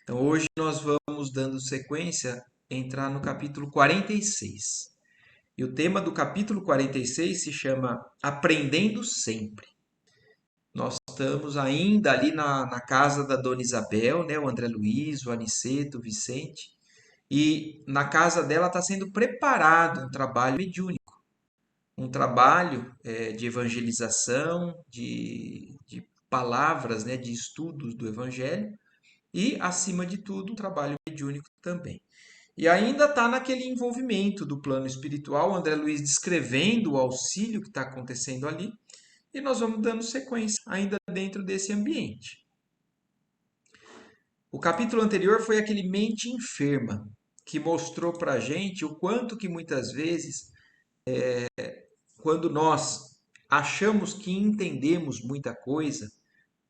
Então, hoje nós vamos dando sequência, entrar no capítulo 46. E o tema do capítulo 46 se chama Aprendendo Sempre. Nós estamos ainda ali na casa da Dona Isabel, né? O André Luiz, o Aniceto, o Vicente. E na casa dela está sendo preparado um trabalho mediúnico, um trabalho de evangelização, de palavras, né? De estudos do Evangelho. E, acima de tudo, um trabalho mediúnico também. E ainda está naquele envolvimento do plano espiritual, o André Luiz descrevendo o auxílio que está acontecendo ali, e nós vamos dando sequência ainda dentro desse ambiente. O capítulo anterior foi aquele mente enferma, que mostrou para a gente o quanto que muitas vezes, quando nós achamos que entendemos muita coisa,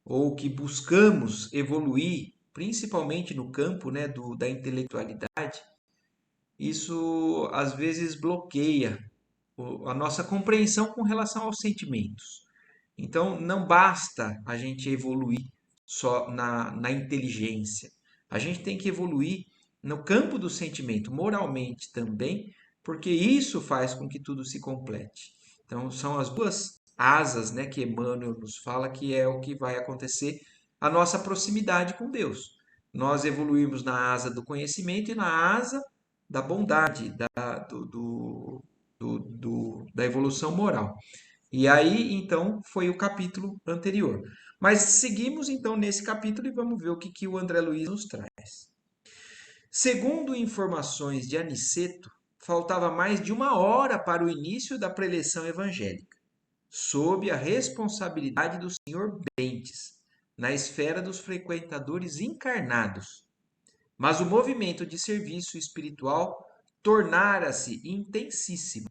ou que buscamos evoluir, principalmente no campo, né, da intelectualidade, isso às vezes bloqueia a nossa compreensão com relação aos sentimentos. Então, não basta a gente evoluir só na inteligência. A gente tem que evoluir no campo do sentimento, moralmente também, porque isso faz com que tudo se complete. Então, são as duas asas, né, que Emmanuel nos fala que é o que vai acontecer a nossa proximidade com Deus. Nós evoluirmos na asa do conhecimento e na asa da bondade, da evolução moral. E aí, então, foi o capítulo anterior. Mas seguimos, então, nesse capítulo e vamos ver o que o André Luiz nos traz. Segundo informações de Aniceto, faltava mais de uma hora para o início da preleção evangélica, sob a responsabilidade do Sr. Bentes, na esfera dos frequentadores encarnados. Mas o movimento de serviço espiritual tornara-se intensíssimo.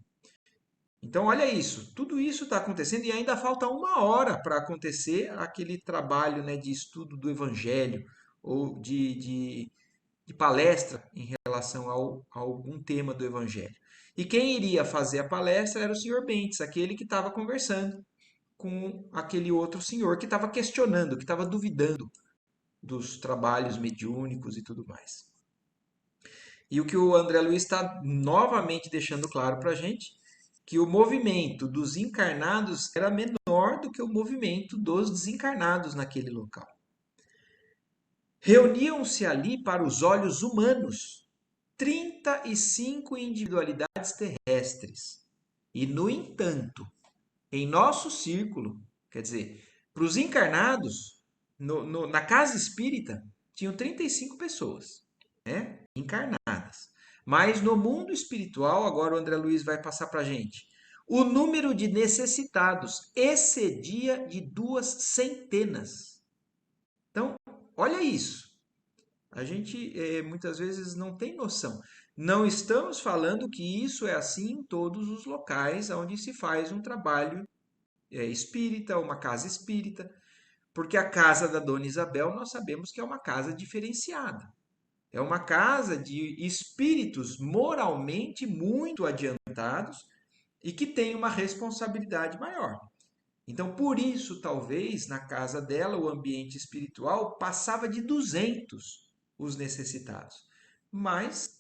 Então, olha isso, tudo isso está acontecendo e ainda falta uma hora para acontecer aquele trabalho, né, de estudo do Evangelho ou de palestra em relação a algum tema do Evangelho. E quem iria fazer a palestra era o senhor Bentes, aquele que estava conversando com aquele outro senhor que estava questionando, que estava duvidando dos trabalhos mediúnicos e tudo mais. E o que o André Luiz está novamente deixando claro para a gente, que o movimento dos encarnados era menor do que o movimento dos desencarnados naquele local. Reuniam-se ali para os olhos humanos 35 individualidades terrestres. E, no entanto, em nosso círculo, quer dizer, para os encarnados, na casa espírita, tinham 35 pessoas, né? Encarnadas. Mas no mundo espiritual, agora o André Luiz vai passar para a gente, o número de necessitados excedia de 200. Então, olha isso. A gente muitas vezes não tem noção. Não estamos falando que isso é assim em todos os locais onde se faz um trabalho espírita, uma casa espírita, porque a casa da Dona Isabel nós sabemos que é uma casa diferenciada. É uma casa de espíritos moralmente muito adiantados e que tem uma responsabilidade maior. Então, por isso, talvez, na casa dela, o ambiente espiritual passava de 200 os necessitados. Mas,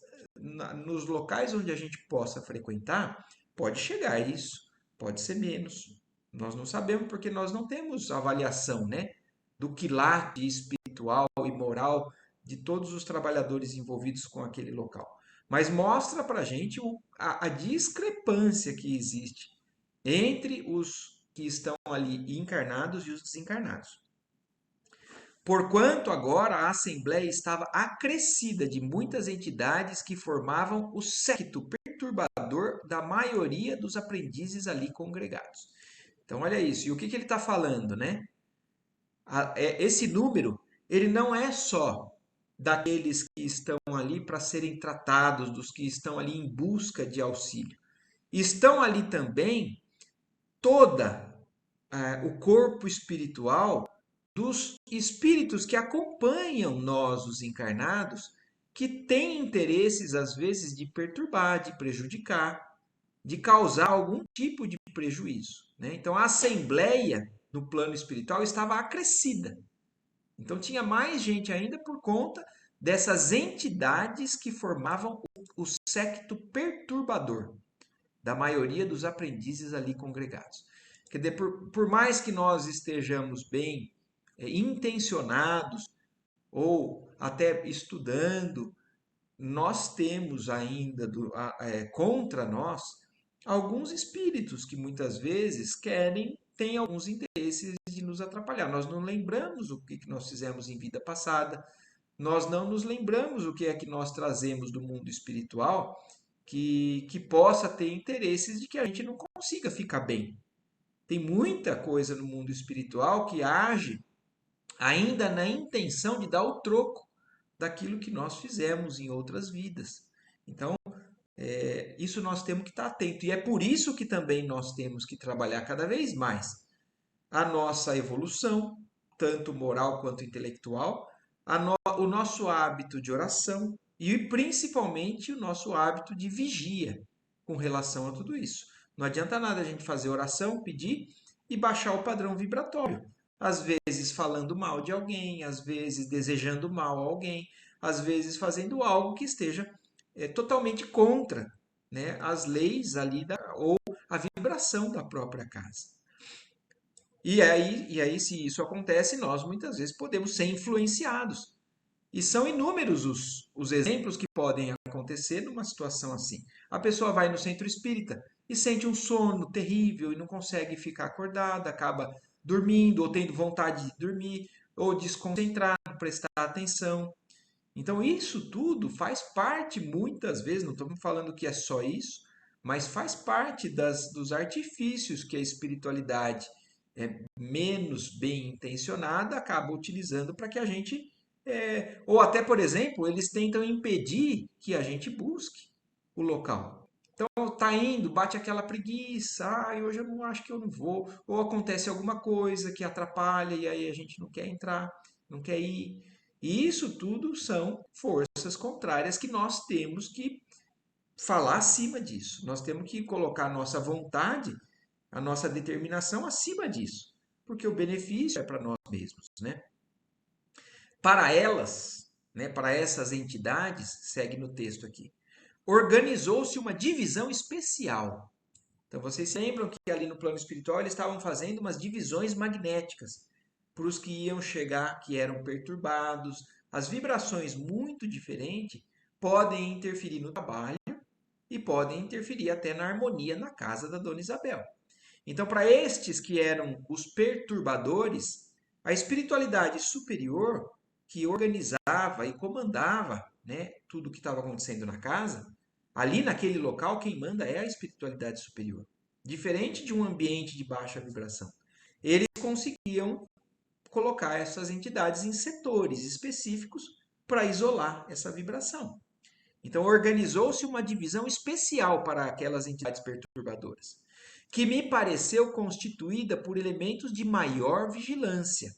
nos locais onde a gente possa frequentar, pode chegar a isso, pode ser menos. Nós não sabemos porque nós não temos avaliação, né, do quilate espiritual e moral de todos os trabalhadores envolvidos com aquele local. Mas mostra para a gente a discrepância que existe entre os que estão ali encarnados e os desencarnados. Porquanto agora a Assembleia estava acrescida de muitas entidades que formavam o séquito perturbador da maioria dos aprendizes ali congregados. Então, olha isso. E o que ele está falando, né? Esse número, ele não é só daqueles que estão ali para serem tratados, dos que estão ali em busca de auxílio. Estão ali também toda o corpo espiritual dos espíritos que acompanham nós, os encarnados, que têm interesses, às vezes, de perturbar, de prejudicar, de causar algum tipo de prejuízo. Né? Então, a assembleia no plano espiritual estava acrescida. Então, tinha mais gente ainda por conta dessas entidades que formavam o séquito perturbador da maioria dos aprendizes ali congregados. Quer dizer, por mais que nós estejamos bem intencionados ou até estudando, nós temos ainda contra nós alguns espíritos que muitas vezes têm alguns interesses de nos atrapalhar. Nós não lembramos o que nós fizemos em vida passada, nós não nos lembramos o que é que nós trazemos do mundo espiritual que possa ter interesses de que a gente não consiga ficar bem. Tem muita coisa no mundo espiritual que age ainda na intenção de dar o troco daquilo que nós fizemos em outras vidas. Então, isso nós temos que estar atento. E é por isso que também nós temos que trabalhar cada vez mais a nossa evolução, tanto moral quanto intelectual, o nosso hábito de oração e principalmente o nosso hábito de vigia com relação a tudo isso. Não adianta nada a gente fazer oração, pedir e baixar o padrão vibratório. Às vezes falando mal de alguém, às vezes desejando mal a alguém, às vezes fazendo algo que esteja totalmente contra, né, as leis ali ou a vibração da própria casa. E aí, se isso acontece, nós muitas vezes podemos ser influenciados. E são inúmeros os exemplos que podem acontecer numa situação assim. A pessoa vai no centro espírita e sente um sono terrível e não consegue ficar acordada, acaba dormindo ou tendo vontade de dormir, ou desconcentrar, não prestar atenção. Então, isso tudo faz parte, muitas vezes, não estamos falando que é só isso, mas faz parte dos artifícios que a espiritualidade menos bem intencionada acaba utilizando para que a gente. Ou até, por exemplo, eles tentam impedir que a gente busque o local. Então, tá indo, bate aquela preguiça, hoje eu não acho que eu não vou. Ou acontece alguma coisa que atrapalha e aí a gente não quer entrar, não quer ir. E isso tudo são forças contrárias que nós temos que falar acima disso. Nós temos que colocar a nossa vontade, a nossa determinação acima disso. Porque o benefício é para nós mesmos, né? Para elas, né, para essas entidades, segue no texto aqui, organizou-se uma divisão especial. Então vocês se lembram que ali no plano espiritual eles estavam fazendo umas divisões magnéticas para os que iam chegar, que eram perturbados. As vibrações muito diferentes podem interferir no trabalho e podem interferir até na harmonia na casa da Dona Isabel. Então, para estes que eram os perturbadores, a espiritualidade superior que organizava e comandava, né, tudo o que estava acontecendo na casa, ali naquele local quem manda é a espiritualidade superior. Diferente de um ambiente de baixa vibração. Eles conseguiam colocar essas entidades em setores específicos para isolar essa vibração. Então, organizou-se uma divisão especial para aquelas entidades perturbadoras, que me pareceu constituída por elementos de maior vigilância,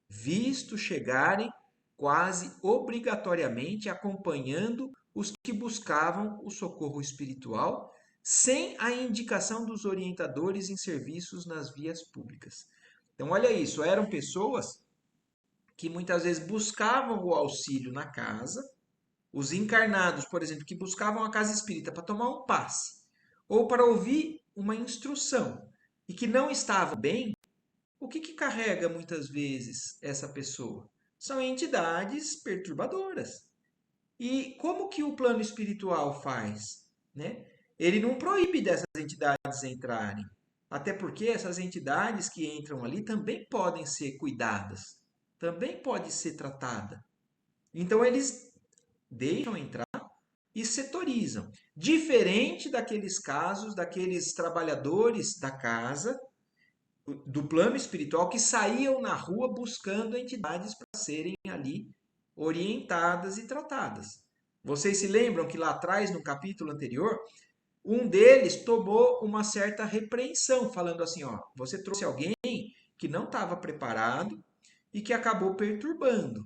visto chegarem quase obrigatoriamente acompanhando os que buscavam o socorro espiritual, sem a indicação dos orientadores em serviços nas vias públicas. Então, olha isso, eram pessoas que muitas vezes buscavam o auxílio na casa, os encarnados, por exemplo, que buscavam a casa espírita para tomar um passe ou para ouvir uma instrução e que não estavam bem, o que carrega muitas vezes essa pessoa? São entidades perturbadoras. E como que o plano espiritual faz? Né? Ele não proíbe dessas entidades entrarem. Até porque essas entidades que entram ali também podem ser cuidadas, também pode ser tratada. Então eles deixam entrar e setorizam. Diferente daqueles casos, daqueles trabalhadores da casa, do plano espiritual, que saíam na rua buscando entidades para serem ali orientadas e tratadas. Vocês se lembram que lá atrás, no capítulo anterior, um deles tomou uma certa repreensão, falando assim, ó, você trouxe alguém que não estava preparado e que acabou perturbando.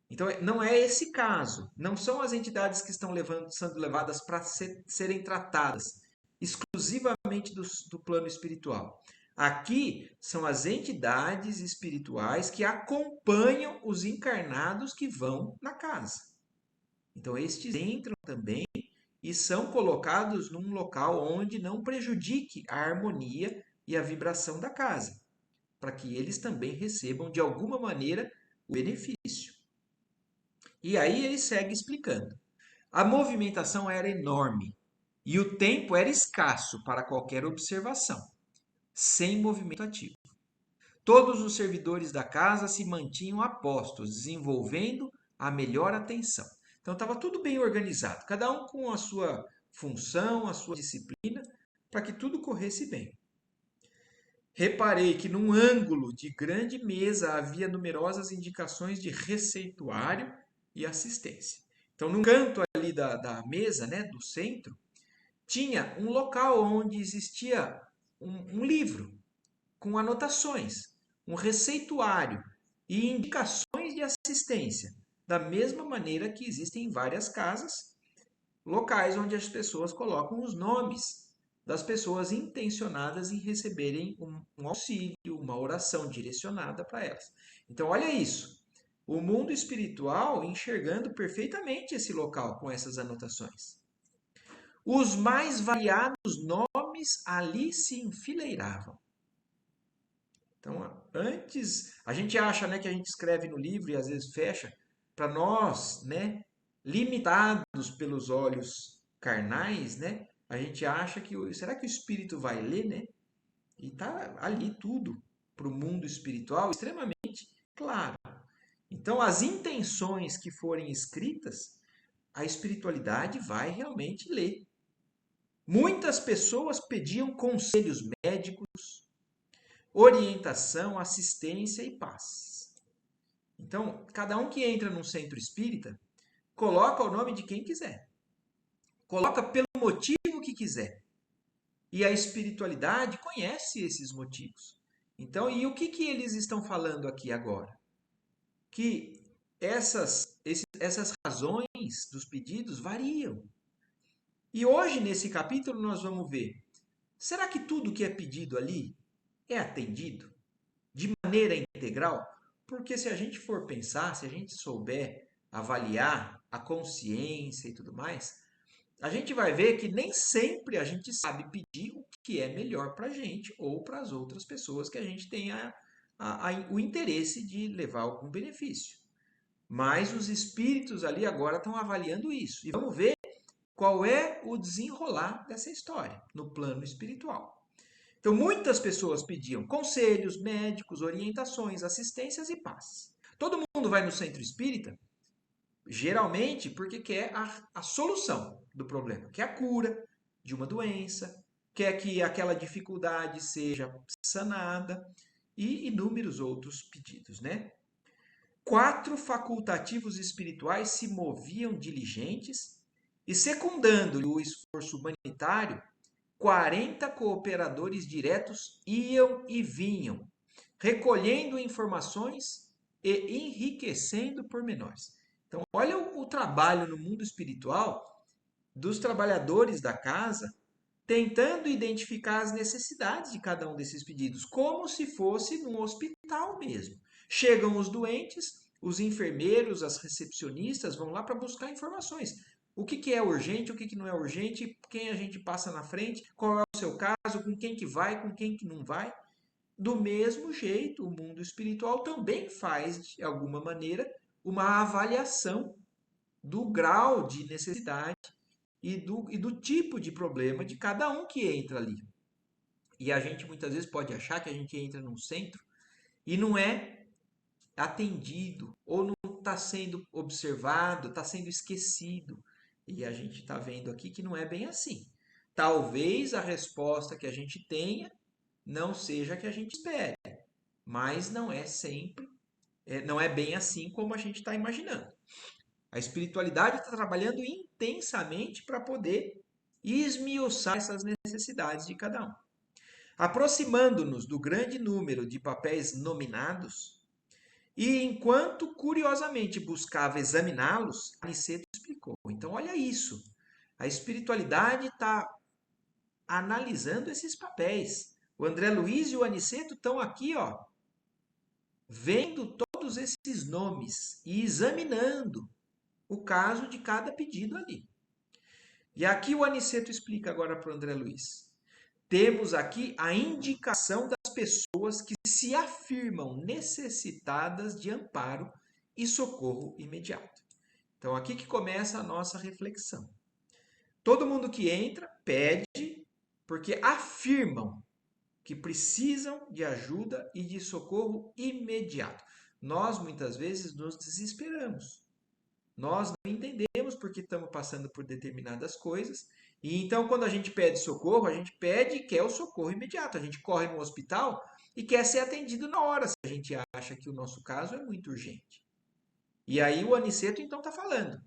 Então, não é esse caso. Não são as entidades que estão sendo levadas para serem tratadas exclusivamente do plano espiritual. Aqui são as entidades espirituais que acompanham os encarnados que vão na casa. Então, estes entram também e são colocados num local onde não prejudique a harmonia e a vibração da casa, para que eles também recebam, de alguma maneira, o benefício. E aí ele segue explicando. A movimentação era enorme e o tempo era escasso para qualquer observação, sem movimento ativo. Todos os servidores da casa se mantinham a postos, desenvolvendo a melhor atenção. Então estava tudo bem organizado, cada um com a sua função, a sua disciplina, para que tudo corresse bem. Reparei que num ângulo de grande mesa havia numerosas indicações de receituário e assistência. Então, num canto ali da mesa, né, do centro, tinha um local onde existia um livro com anotações, um receituário e indicações de assistência, da mesma maneira que existem em várias casas, locais onde as pessoas colocam os nomes das pessoas intencionadas em receberem um auxílio, uma oração direcionada para elas. Então, olha isso. O mundo espiritual enxergando perfeitamente esse local com essas anotações. Os mais variados nomes ali se enfileiravam. Então, antes, a gente acha, né, que a gente escreve no livro e às vezes fecha, para nós, né, limitados pelos olhos carnais, né, a gente acha que, será que o espírito vai ler, né? E tá ali tudo para o mundo espiritual extremamente claro. Então, as intenções que forem escritas, a espiritualidade vai realmente ler. Muitas pessoas pediam conselhos médicos, orientação, assistência e paz. Então, cada um que entra num centro espírita, coloca o nome de quem quiser. Coloca pelo motivo que quiser. E a espiritualidade conhece esses motivos. Então, e o que eles estão falando aqui agora? Que essas razões dos pedidos variam. E hoje, nesse capítulo, nós vamos ver, será que tudo que é pedido ali é atendido de maneira integral? Porque se a gente for pensar, se a gente souber avaliar a consciência e tudo mais, a gente vai ver que nem sempre a gente sabe pedir o que é melhor para a gente ou para as outras pessoas que a gente tem o interesse de levar algum benefício. Mas os espíritos ali agora estão avaliando isso. E vamos ver qual é o desenrolar dessa história no plano espiritual. Então, muitas pessoas pediam conselhos, médicos, orientações, assistências e paz. Todo mundo vai no centro espírita, geralmente porque quer a solução do problema, quer a cura de uma doença, quer que aquela dificuldade seja sanada e inúmeros outros pedidos, né? 4 facultativos espirituais se moviam diligentes e, secundando o esforço humanitário, 40 cooperadores diretos iam e vinham, recolhendo informações e enriquecendo pormenores. Então, olha o trabalho no mundo espiritual dos trabalhadores da casa, tentando identificar as necessidades de cada um desses pedidos, como se fosse num hospital mesmo. Chegam os doentes, os enfermeiros, as recepcionistas vão lá para buscar informações. O que é urgente, o que não é urgente, quem a gente passa na frente, qual é o seu caso, com quem que vai, com quem que não vai. Do mesmo jeito, o mundo espiritual também faz, de alguma maneira, uma avaliação do grau de necessidade e do tipo de problema de cada um que entra ali. E a gente muitas vezes pode achar que a gente entra num centro e não é atendido, ou não está sendo observado, está sendo esquecido. E a gente está vendo aqui que não é bem assim. Talvez a resposta que a gente tenha não seja a que a gente espere, mas não é sempre, não é bem assim como a gente está imaginando. A espiritualidade está trabalhando intensamente para poder esmiuçar essas necessidades de cada um. Aproximando-nos do grande número de papéis nominados, e enquanto curiosamente buscava examiná-los, Aniceto explicou. Então, olha isso. A espiritualidade está analisando esses papéis. O André Luiz e o Aniceto estão aqui, ó, vendo todos esses nomes e examinando o caso de cada pedido ali. E aqui o Aniceto explica agora para o André Luiz. Temos aqui a indicação das pessoas que se afirmam necessitadas de amparo e socorro imediato. Então, aqui que começa a nossa reflexão. Todo mundo que entra pede porque afirmam que precisam de ajuda e de socorro imediato. Nós, muitas vezes, nos desesperamos. Nós não entendemos porque estamos passando por determinadas coisas. E então, quando a gente pede socorro, a gente pede e quer o socorro imediato. A gente corre no hospital e quer ser atendido na hora, se a gente acha que o nosso caso é muito urgente. E aí o Aniceto, então, está falando.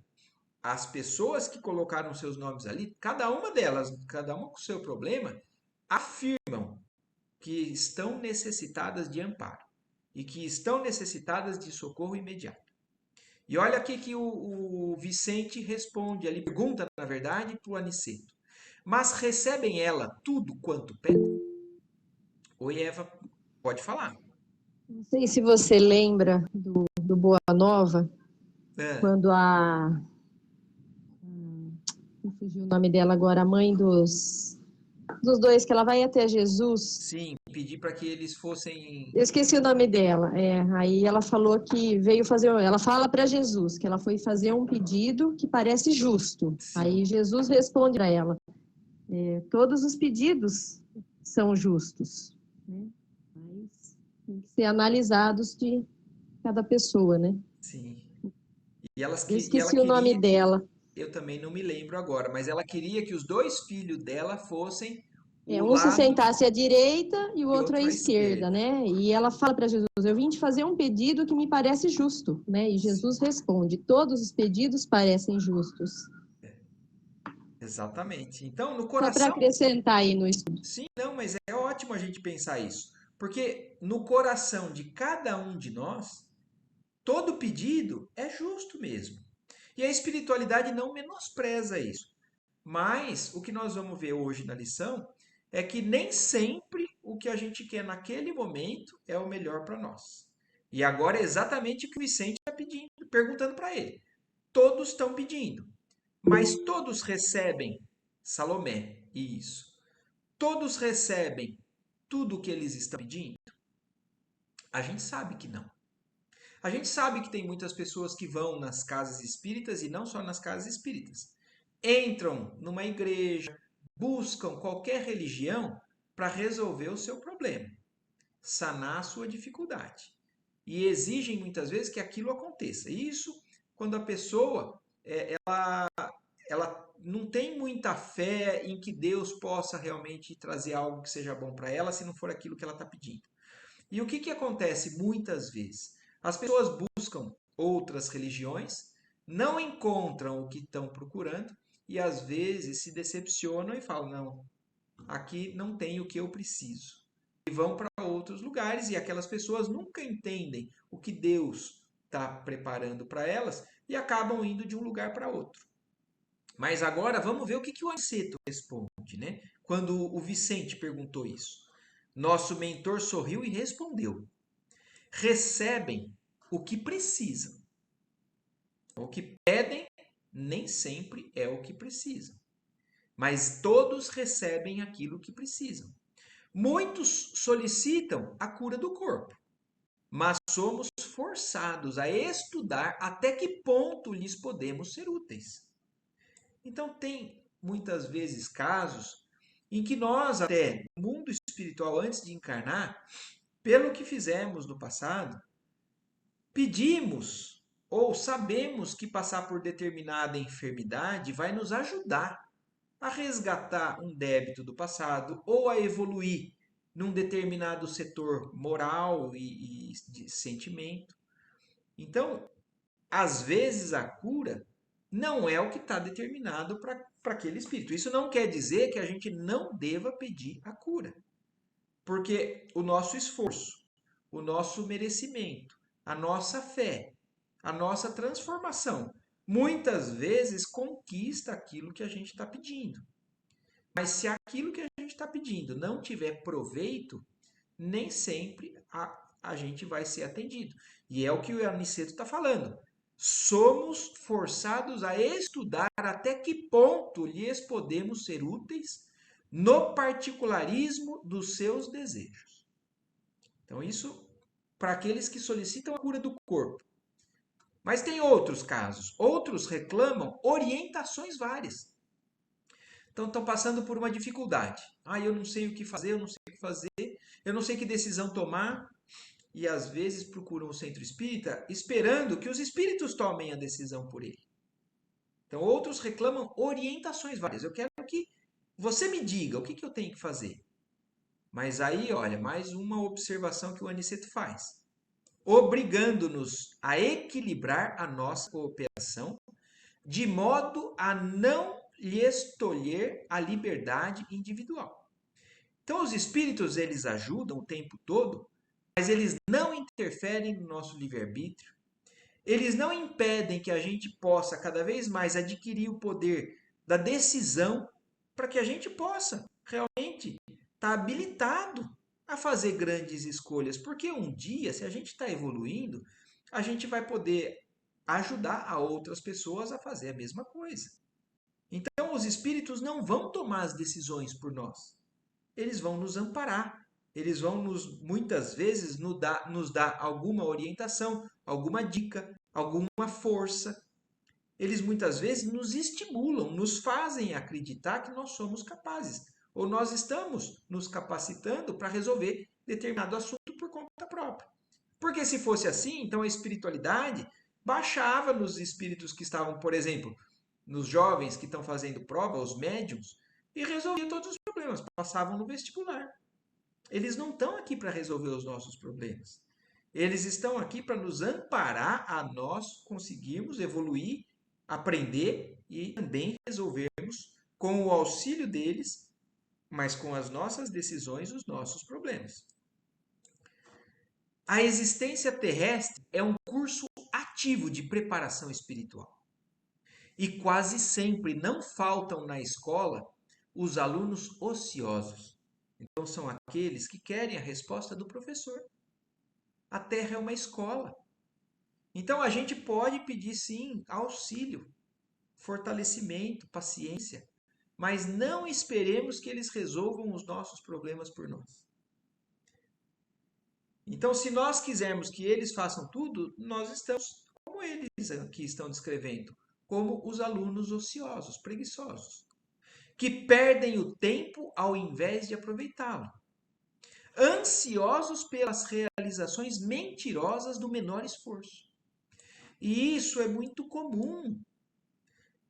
As pessoas que colocaram seus nomes ali, cada uma delas, cada uma com o seu problema, afirmam que estão necessitadas de amparo e que estão necessitadas de socorro imediato. E olha aqui que o Vicente responde, ele pergunta, na verdade, para o Aniceto. Mas recebem ela tudo quanto pedem? Oi, Eva, pode falar. Não sei se você lembra do Boa Nova, É, quando não fugiu o nome dela agora, a mãe dos dois, que ela vai até Jesus. sim, pedi para que eles fossem. Eu esqueci o nome dela. Aí ela falou que veio fazer. Ela fala para Jesus que ela foi fazer um pedido que parece justo. Sim, Aí Jesus responde para ela: todos os pedidos são justos, né? Mas tem que ser analisados de cada pessoa, né? sim. E, elas, Eu e ela esqueci o nome queria que. dela. Eu também não me lembro agora, mas ela queria que os dois filhos dela fossem o Um se lado sentasse à direita e o e outro à outro à esquerda, esquerda. né? E ela fala para Jesus: eu vim te fazer um pedido que me parece justo, né? E Jesus responde: todos os pedidos parecem justos. Exatamente. Então, no Só para coração. acrescentar aí no estudo. Sim, não, mas é ótimo a gente pensar isso. Porque no coração de cada um de nós, todo pedido é justo mesmo. E a espiritualidade não menospreza isso. Mas o que nós vamos ver hoje na lição é que nem sempre o que a gente quer naquele momento é o melhor para nós. E agora é exatamente o que o Vicente está pedindo, perguntando para ele. Todos estão pedindo, mas todos recebem Salomé. Isso. Todos recebem tudo o que eles estão pedindo? A gente sabe que não. A gente sabe que tem muitas pessoas que vão nas casas espíritas e não só nas casas espíritas. Entram numa igreja, buscam qualquer religião para resolver o seu problema, sanar a sua dificuldade. E exigem muitas vezes que aquilo aconteça. Isso quando a pessoa ela não tem muita fé em que Deus possa realmente trazer algo que seja bom para ela, se não for aquilo que ela está pedindo. E o que, que acontece muitas vezes? As pessoas buscam outras religiões, não encontram o que estão procurando e às vezes se decepcionam e falam: não, aqui não tem o que eu preciso. E vão para outros lugares e aquelas pessoas nunca entendem o que Deus está preparando para elas e acabam indo de um lugar para outro. Mas agora vamos ver o que, que o Aniceto responde, né? Quando o Vicente perguntou isso. Nosso mentor sorriu e respondeu: recebem o que precisam. O que pedem nem sempre é o que precisam, mas todos recebem aquilo que precisam. Muitos solicitam a cura do corpo, mas somos forçados a estudar até que ponto lhes podemos ser úteis. Então, tem muitas vezes casos em que nós, até no mundo espiritual, antes de encarnar, pelo que fizemos no passado, pedimos ou sabemos que passar por determinada enfermidade vai nos ajudar a resgatar um débito do passado ou a evoluir num determinado setor moral e de sentimento. Então, às vezes a cura não é o que está determinado para aquele espírito. Isso não quer dizer que a gente não deva pedir a cura, porque o nosso esforço, o nosso merecimento, a nossa fé, a nossa transformação, muitas vezes conquista aquilo que a gente está pedindo. Mas se aquilo que a gente está pedindo não tiver proveito, nem sempre a gente vai ser atendido. E é o que o Aniceto está falando. Somos forçados a estudar até que ponto lhes podemos ser úteis no particularismo dos seus desejos. Então, isso para aqueles que solicitam a cura do corpo. Mas tem outros casos. Outros reclamam orientações várias. Então, estão passando por uma dificuldade. Eu não sei o que fazer, eu não sei o que fazer, eu não sei que decisão tomar. E às vezes procuram o centro espírita esperando que os espíritos tomem a decisão por ele. Então, outros reclamam orientações várias. Eu quero que você me diga o que eu tenho que fazer. Mas aí, olha, mais uma observação que o Aniceto faz. Obrigando-nos a equilibrar a nossa cooperação de modo a não lhes tolher a liberdade individual. Então, os espíritos, eles ajudam o tempo todo, mas eles não interferem no nosso livre-arbítrio, eles não impedem que a gente possa cada vez mais adquirir o poder da decisão para que a gente possa realmente estar habilitado a fazer grandes escolhas. Porque um dia, se a gente está evoluindo, a gente vai poder ajudar a outras pessoas a fazer a mesma coisa. Então, os espíritos não vão tomar as decisões por nós. Eles vão nos amparar. Eles vão muitas vezes nos dar alguma orientação, alguma dica, alguma força. Eles muitas vezes nos estimulam, nos fazem acreditar que nós somos capazes. Ou nós estamos nos capacitando para resolver determinado assunto por conta própria. Porque se fosse assim, então a espiritualidade baixava nos espíritos que estavam, por exemplo, nos jovens que estão fazendo prova, os médiums, e resolvia todos os problemas, passavam no vestibular. Eles não estão aqui para resolver os nossos problemas. Eles estão aqui para nos amparar a nós conseguirmos evoluir, aprender e também resolvermos, com o auxílio deles, mas com as nossas decisões, os nossos problemas. A existência terrestre é um curso ativo de preparação espiritual. E quase sempre não faltam na escola os alunos ociosos. Então, são aqueles que querem a resposta do professor. A Terra é uma escola. Então, a gente pode pedir, sim, auxílio, fortalecimento, paciência, mas não esperemos que eles resolvam os nossos problemas por nós. Então, se nós quisermos que eles façam tudo, nós estamos como eles aqui estão descrevendo, como os alunos ociosos, preguiçosos, que perdem o tempo ao invés de aproveitá-lo. Ansiosos pelas realizações mentirosas do menor esforço. E isso é muito comum,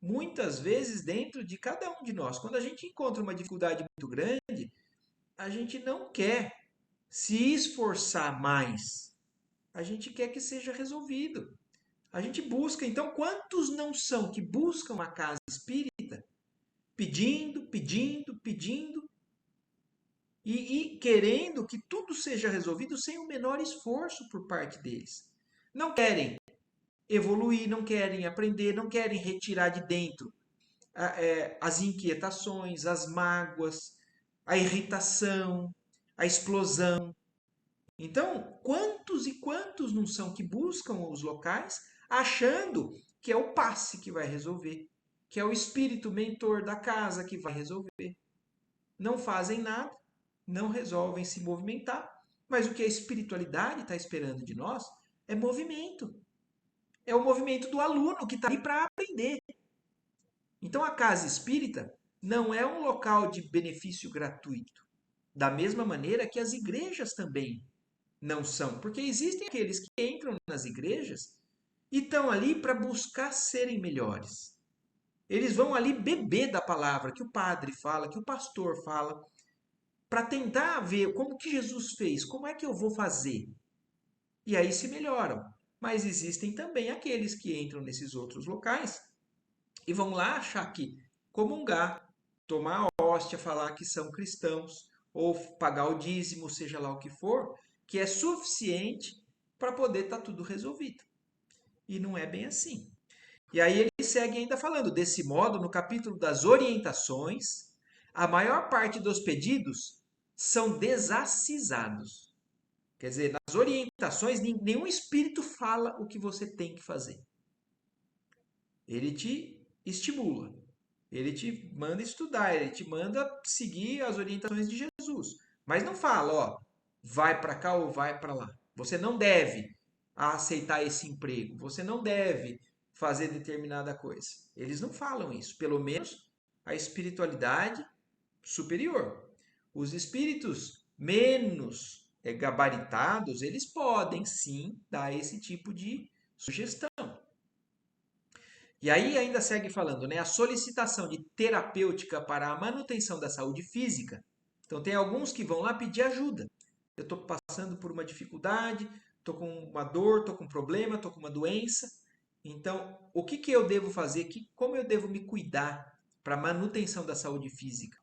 muitas vezes dentro de cada um de nós. Quando a gente encontra uma dificuldade muito grande, a gente não quer se esforçar mais. A gente quer que seja resolvido. A gente busca. Então, quantos não são que buscam a casa espírita pedindo, pedindo, pedindo e querendo que tudo seja resolvido sem o menor esforço por parte deles? Não querem evoluir, não querem aprender, não querem retirar de dentro as inquietações, as mágoas, a irritação, a explosão. Então, quantos e quantos não são que buscam os locais achando que é o passe que vai resolver, que é o espírito mentor da casa que vai resolver. Não fazem nada, não resolvem se movimentar, mas o que a espiritualidade está esperando de nós é movimento. É o movimento do aluno que está ali para aprender. Então, a casa espírita não é um local de benefício gratuito. Da mesma maneira que as igrejas também não são. Porque existem aqueles que entram nas igrejas e estão ali para buscar serem melhores. Eles vão ali beber da palavra que o padre fala, que o pastor fala, para tentar ver como que Jesus fez, como é que eu vou fazer. E aí se melhoram. Mas existem também aqueles que entram nesses outros locais e vão lá achar que comungar, tomar a hóstia, falar que são cristãos, ou pagar o dízimo, seja lá o que for, que é suficiente para poder estar tudo resolvido. E não é bem assim. E aí ele segue ainda falando, desse modo, no capítulo das orientações, A maior parte dos pedidos são desacisados. Quer dizer, nas orientações, nenhum espírito fala o que você tem que fazer. Ele te estimula, ele te manda estudar, ele te manda seguir as orientações de Jesus. Mas não fala, ó, vai para cá ou vai para lá. Você não deve aceitar esse emprego, você não deve fazer determinada coisa. Eles não falam isso, pelo menos a espiritualidade superior. Os espíritos menos gabaritados, eles podem sim dar esse tipo de sugestão. E aí ainda segue falando, né? A solicitação de terapêutica para a manutenção da saúde física. Então tem alguns que vão lá pedir ajuda. Eu estou passando por uma dificuldade, estou com uma dor, estou com um problema, estou com uma doença. Então, o que eu devo fazer? Como eu devo me cuidar para a manutenção da saúde física?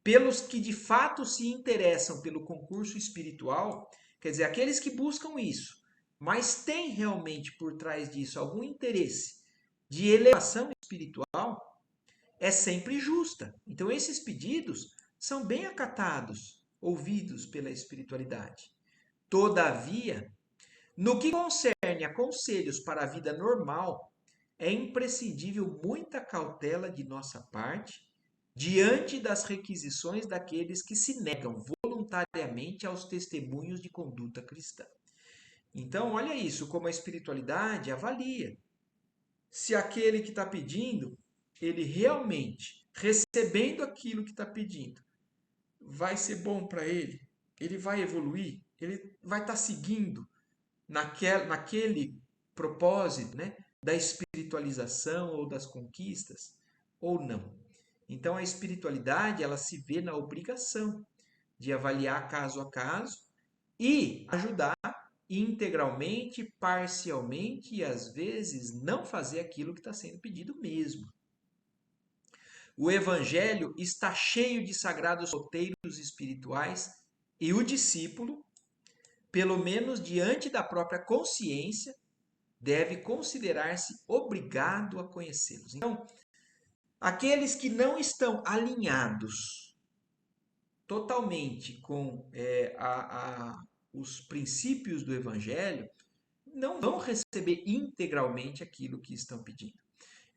Pelos que de fato se interessam pelo concurso espiritual, quer dizer, aqueles que buscam isso, mas tem realmente por trás disso algum interesse de elevação espiritual, é sempre justa. Então, esses pedidos são bem acatados, ouvidos pela espiritualidade. Todavia, no que concerne a conselhos para a vida normal, é imprescindível muita cautela de nossa parte diante das requisições daqueles que se negam voluntariamente aos testemunhos de conduta cristã. Então, olha isso, como a espiritualidade avalia se aquele que está pedindo, ele realmente, recebendo aquilo que está pedindo, vai ser bom para ele vai evoluir, ele vai estar seguindo naquele propósito, né, da espiritualização ou das conquistas, ou não. Então, a espiritualidade, ela se vê na obrigação de avaliar caso a caso e ajudar integralmente, parcialmente e às vezes não fazer aquilo que está sendo pedido mesmo. O Evangelho está cheio de sagrados roteiros espirituais e o discípulo, pelo menos diante da própria consciência, deve considerar-se obrigado a conhecê-los. Então, aqueles que não estão alinhados totalmente com os princípios do Evangelho, não vão receber integralmente aquilo que estão pedindo.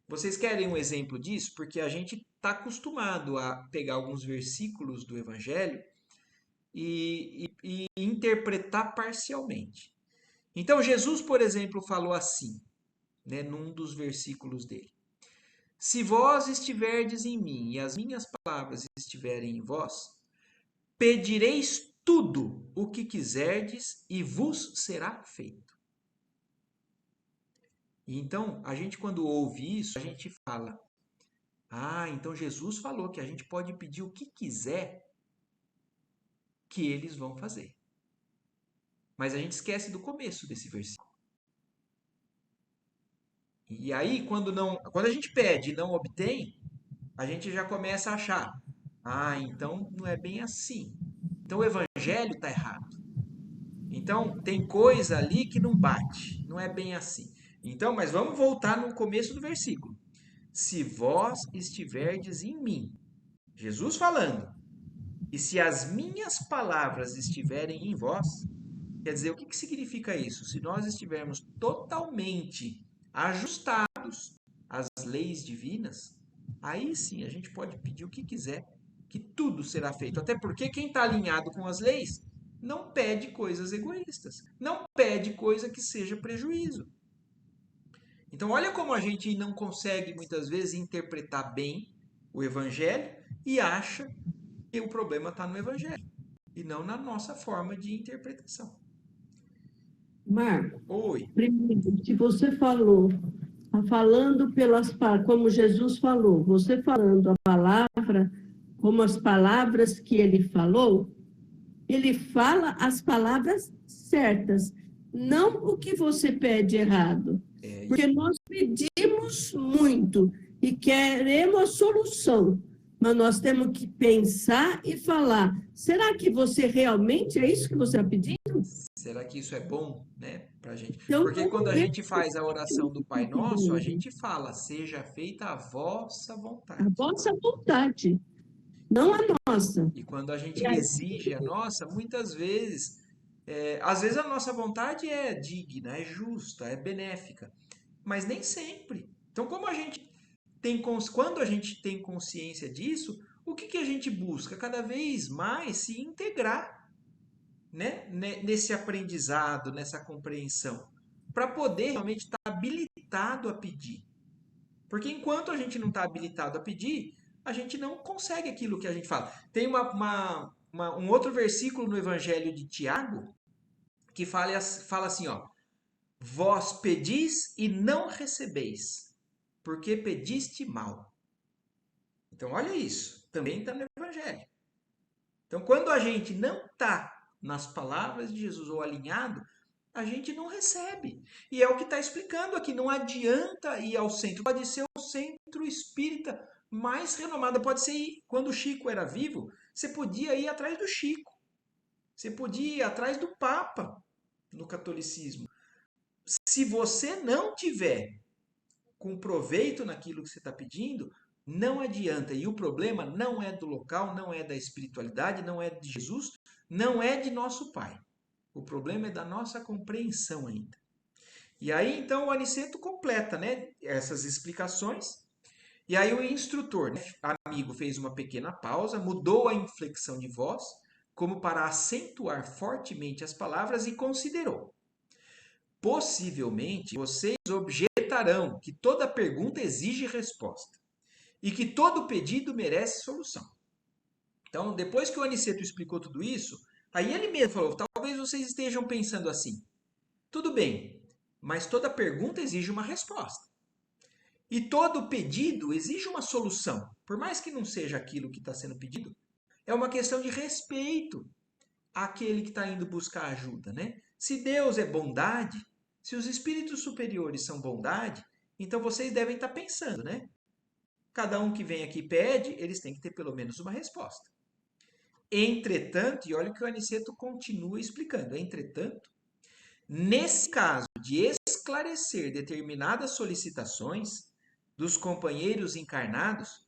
Vocês querem um exemplo disso? Porque a gente está acostumado a pegar alguns versículos do Evangelho e interpretar parcialmente. Então, Jesus, por exemplo, falou assim, né, num dos versículos dele: Se vós estiverdes em mim e as minhas palavras estiverem em vós, pedireis tudo o que quiserdes e vos será feito. E então, a gente quando ouve isso, a gente fala: ah, então Jesus falou que a gente pode pedir o que quiser que eles vão fazer. Mas a gente esquece do começo desse versículo. E aí, quando a gente pede e não obtém, a gente já começa a achar: ah, então não é bem assim. Então o evangelho está errado. Então tem coisa ali que não bate, não é bem assim. Então, mas vamos voltar no começo do versículo. Se vós estiverdes em mim, Jesus falando, e se as minhas palavras estiverem em vós, quer dizer, o que significa isso? Se nós estivermos totalmente ajustados às leis divinas, aí sim a gente pode pedir o que quiser, que tudo será feito. Até porque quem está alinhado com as leis não pede coisas egoístas, não pede coisa que seja prejuízo. Então, olha como a gente não consegue muitas vezes interpretar bem o Evangelho e acha que o problema está no Evangelho e não na nossa forma de interpretação. Marco, Oi. primeiro, se você falou, falando como Jesus falou, você falando a palavra, como as palavras que ele falou, ele fala as palavras certas, não o que você pede errado. Porque nós pedimos muito e queremos a solução, mas nós temos que pensar e falar: será que você realmente é isso que você está pedindo? Será que isso é bom, né, pra gente? Então, Porque quando a gente faz a oração do Pai Nosso, a gente fala: seja feita a vossa vontade. A vossa vontade. não a nossa. E quando a gente exige a nossa, muitas vezes, às vezes a nossa vontade é digna, é justa, é benéfica, mas nem sempre. Então, quando a gente tem consciência disso, o que que a gente busca? Cada vez mais se integrar, né, nesse aprendizado, nessa compreensão, para poder realmente estar habilitado a pedir. Porque enquanto a gente não está habilitado a pedir, a gente não consegue aquilo que a gente fala. Tem um outro versículo no Evangelho de Tiago que fala assim, ó: vós pedis e não recebeis, porque pediste mal. Então, olha isso. Também está no Evangelho. Então, quando a gente não está nas palavras de Jesus ou alinhado, a gente não recebe. E é o que está explicando aqui. Não adianta ir ao centro. Pode ser o centro espírita mais renomado. Pode ser, quando o Chico era vivo, você podia ir atrás do Chico. Você podia ir atrás do Papa no catolicismo. Se você não tiver com proveito naquilo que você está pedindo, não adianta. E o problema não é do local, não é da espiritualidade, não é de Jesus, não é de nosso Pai. O problema é da nossa compreensão ainda. E aí, então, o Aniceto completa, né, essas explicações. E aí o instrutor, né, amigo, fez uma pequena pausa, mudou a inflexão de voz, como para acentuar fortemente as palavras e considerou: possivelmente vocês objetarão que toda pergunta exige resposta e que todo pedido merece solução. Então, depois que o Aniceto explicou tudo isso, aí ele mesmo falou: talvez vocês estejam pensando assim, tudo bem, mas toda pergunta exige uma resposta. E todo pedido exige uma solução. Por mais que não seja aquilo que está sendo pedido, é uma questão de respeito àquele que está indo buscar ajuda, né? Se Deus é bondade, se os espíritos superiores são bondade, então vocês devem estar pensando, né? Cada um que vem aqui pede, eles têm que ter pelo menos uma resposta. Entretanto, e olha o que o Aniceto continua explicando, entretanto, nesse caso de esclarecer determinadas solicitações dos companheiros encarnados,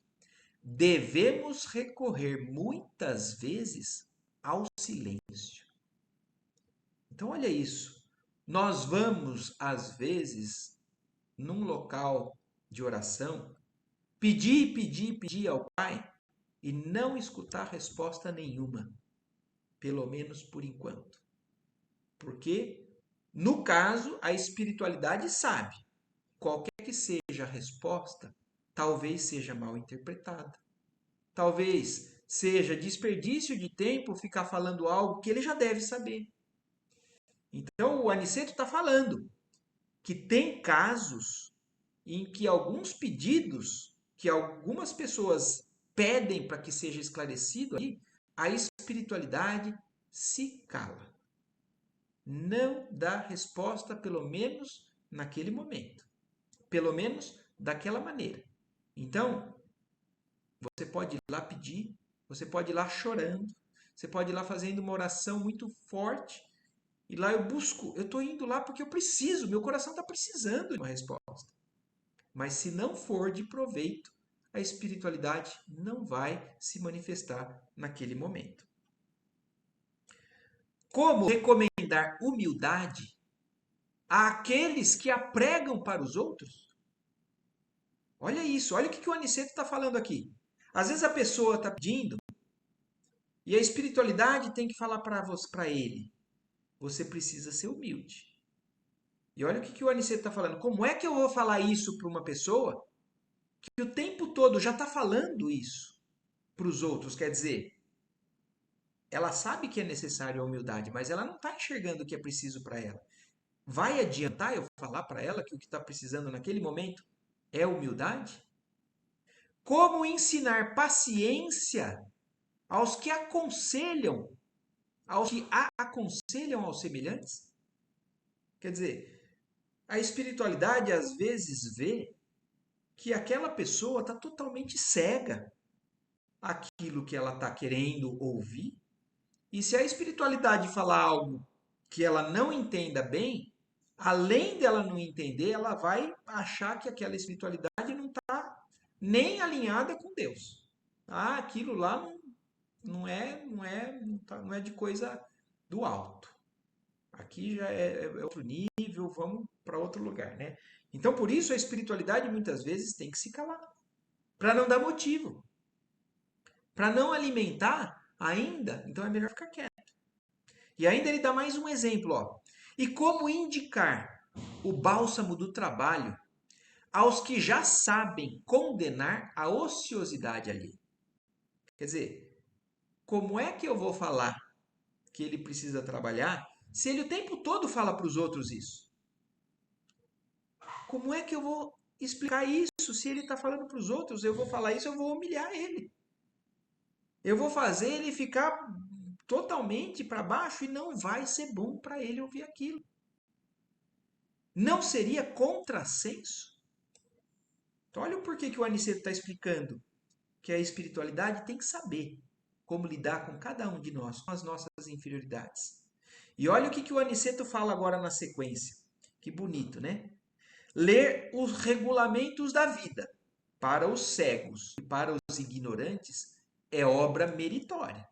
devemos recorrer muitas vezes ao silêncio. Então, olha isso. Nós vamos, às vezes, num local de oração, pedir ao Pai e não escutar resposta nenhuma, pelo menos por enquanto. Porque, no caso, a espiritualidade sabe, qualquer que seja a resposta, talvez seja mal interpretada. Talvez seja desperdício de tempo ficar falando algo que ele já deve saber. Então, o Aniceto está falando que tem casos em que alguns pedidos que algumas pessoas pedem para que seja esclarecido aí, a espiritualidade se cala. Não dá resposta, pelo menos naquele momento. Pelo menos daquela maneira. Então, você pode ir lá pedir, você pode ir lá chorando, você pode ir lá fazendo uma oração muito forte, e lá eu estou indo lá porque eu preciso, meu coração está precisando de uma resposta. Mas se não for de proveito, a espiritualidade não vai se manifestar naquele momento. Como recomendar humildade àqueles que a pregam para os outros? Olha isso, olha o que o Aniceto está falando aqui. Às vezes a pessoa está pedindo e a espiritualidade tem que falar para ele: você precisa ser humilde. E olha o que o Aniceto está falando. Como é que eu vou falar isso para uma pessoa que o tempo todo já está falando isso para os outros? Quer dizer, ela sabe que é necessário a humildade, mas ela não está enxergando o que é preciso para ela. Vai adiantar eu falar para ela que o que está precisando naquele momento é humildade? Como ensinar paciência aos que aconselham aos semelhantes? Quer dizer, a espiritualidade às vezes vê que aquela pessoa está totalmente cega àquilo que ela está querendo ouvir. E se a espiritualidade falar algo que ela não entenda bem, além dela não entender, ela vai achar que aquela espiritualidade não está nem alinhada com Deus. Ah, aquilo lá não é de coisa do alto. Aqui já é outro nível, vamos para outro lugar, né? Então, por isso, a espiritualidade muitas vezes tem que se calar, para não dar motivo, para não alimentar ainda, então é melhor ficar quieto. E ainda ele dá mais um exemplo, ó. E como indicar o bálsamo do trabalho aos que já sabem condenar a ociosidade alheia? Quer dizer, como é que eu vou falar que ele precisa trabalhar se ele o tempo todo fala para os outros isso? Como é que eu vou explicar isso se ele está falando para os outros? Eu vou falar isso, eu vou humilhar ele. Eu vou fazer ele ficar totalmente para baixo e não vai ser bom para ele ouvir aquilo. Não seria contrassenso? Então, olha o porquê que o Aniceto está explicando que a espiritualidade tem que saber como lidar com cada um de nós, com as nossas inferioridades. E olha o que o Aniceto fala agora na sequência. Que bonito, né? Ler os regulamentos da vida para os cegos e para os ignorantes é obra meritória.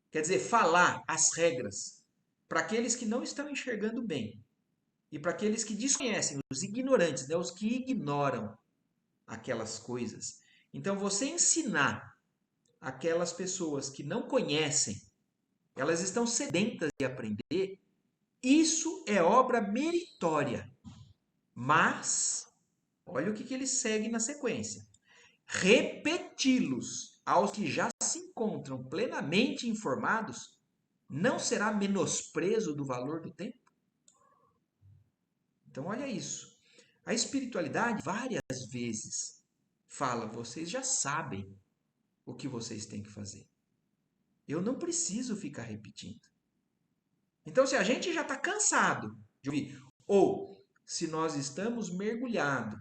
Quer dizer, falar as regras para aqueles que não estão enxergando bem e para aqueles que desconhecem, os ignorantes, né, os que ignoram aquelas coisas. Então, você ensinar aquelas pessoas que não conhecem, elas estão sedentas de aprender, isso é obra meritória. Mas, olha o que ele segue na sequência. Repeti-los aos que já se encontram plenamente informados não será menosprezo do valor do tempo? Então, olha isso. A espiritualidade, várias vezes, fala: vocês já sabem o que vocês têm que fazer. Eu não preciso ficar repetindo. Então, se a gente já está cansado de ouvir, ou se nós estamos mergulhados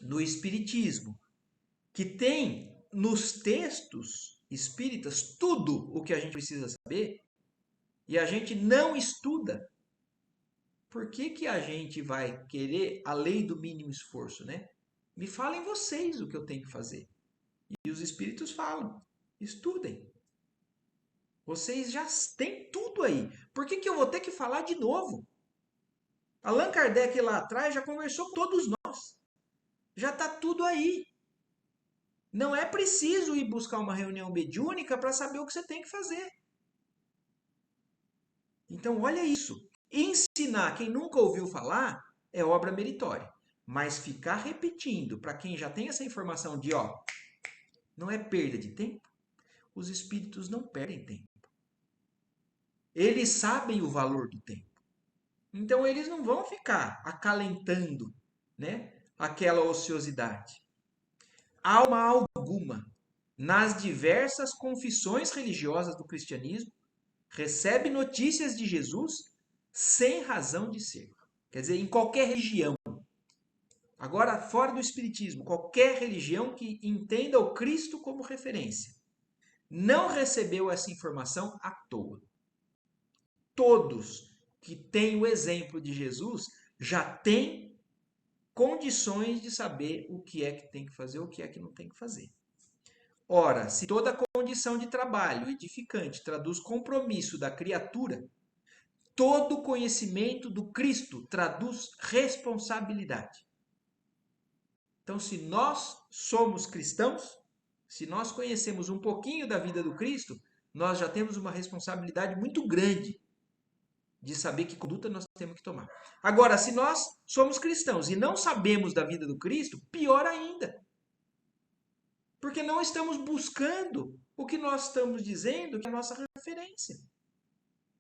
no espiritismo, que tem nos textos espíritas tudo o que a gente precisa saber, e a gente não estuda, por que a gente vai querer a lei do mínimo esforço, né? Me falem vocês o que eu tenho que fazer. E os espíritos falam, estudem. Vocês já têm tudo aí. Por que eu vou ter que falar de novo? Allan Kardec lá atrás já conversou com todos nós. Já está tudo aí. Não é preciso ir buscar uma reunião mediúnica para saber o que você tem que fazer. Então, olha isso. Ensinar quem nunca ouviu falar é obra meritória. Mas ficar repetindo para quem já tem essa informação de, ó, não é perda de tempo? Os espíritos não perdem tempo. Eles sabem o valor do tempo. Então, eles não vão ficar acalentando, né, aquela ociosidade. Alma alguma, nas diversas confissões religiosas do cristianismo, recebe notícias de Jesus sem razão de ser. Quer dizer, em qualquer religião. Agora, fora do espiritismo, qualquer religião que entenda o Cristo como referência, não recebeu essa informação à toa. Todos que têm o exemplo de Jesus já têm condições de saber o que é que tem que fazer, o que é que não tem que fazer. Ora, se toda condição de trabalho edificante traduz compromisso da criatura, todo conhecimento do Cristo traduz responsabilidade. Então, se nós somos cristãos, se nós conhecemos um pouquinho da vida do Cristo, nós já temos uma responsabilidade muito grande de saber que conduta nós temos que tomar. Agora, se nós somos cristãos e não sabemos da vida do Cristo, pior ainda. Porque não estamos buscando o que nós estamos dizendo que é a nossa referência.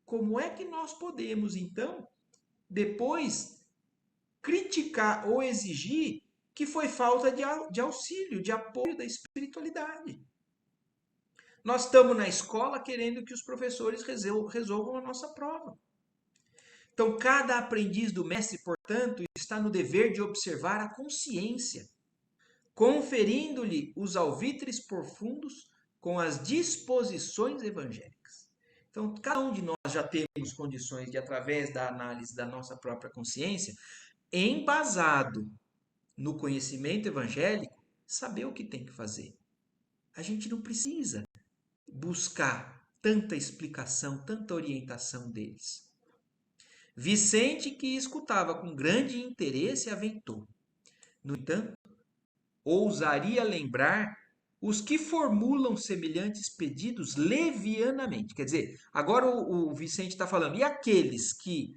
Como é que nós podemos, então, depois criticar ou exigir que foi falta de auxílio, de apoio da espiritualidade? Nós estamos na escola querendo que os professores resolvam a nossa prova. Então, cada aprendiz do mestre, portanto, está no dever de observar a consciência, conferindo-lhe os alvitres profundos com as disposições evangélicas. Então, cada um de nós já temos condições de, através da análise da nossa própria consciência, embasado no conhecimento evangélico, saber o que tem que fazer. a gente não precisa buscar tanta explicação, tanta orientação deles. Vicente, que escutava com grande interesse, aventou. No entanto, ousaria lembrar os que formulam semelhantes pedidos levianamente. Quer dizer, agora o Vicente está falando, e aqueles que